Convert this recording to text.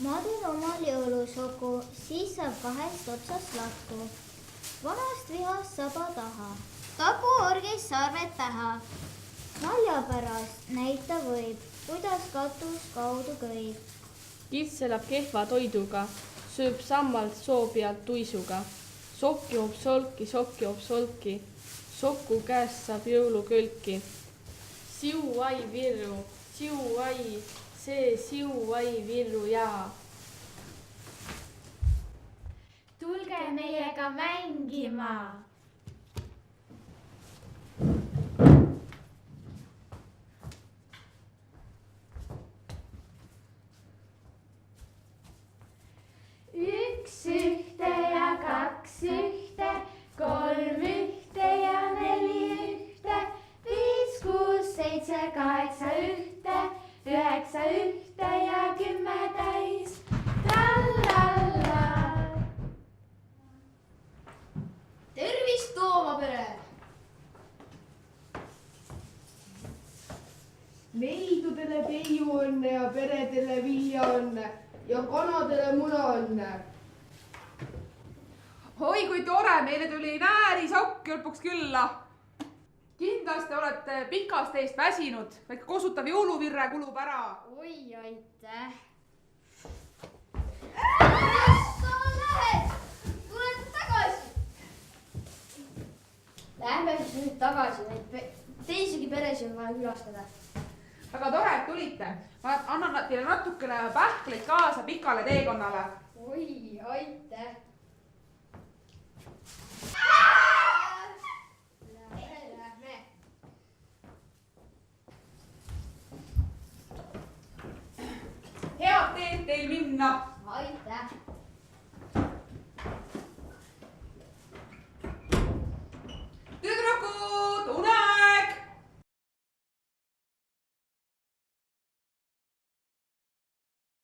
Ma teen omal jõulusugu, siis saab kahest otsast lahku. Vanast vihast saba taha, tagu orgis sarved päha. Nalja pärast näita võib, kuidas katus kaudu köib. Kits elab kehva toiduga, sööb sammalt soo pealt tuisuga. Sokki joob solki, soku käest saab jõulukölki. Siuai virru, siuai, see siuai virru jaa. Tulge meiega mängima. Üks ühte ja kaks ühte, kolm ühte ja neli ühte, 5, 6, 7, 8 ühte, 9 ühte ja 10 täis. Trallalla. Tervist, Tooma pere! Neidudele peiuõnne ja peredele viljaõnne ja kanadele munaõnne. Oi kui tore, meile tuli näärisokk lõpuks külla. Kindlasti olete pikast teist väsinud, väike kosutav jõuluvirre kulub ära. Oi, aitäh! Sa lähed, tuled tagasi. Lähme siis nüüd tagasi, neid teisigi peresid on vaja külastada. Väga tore, et tulite. Ma annan teile natukene pähkleid kaasa pikale teekonnale. Oi, aitäh! Lähme. Head teed teil minna. Aitäh!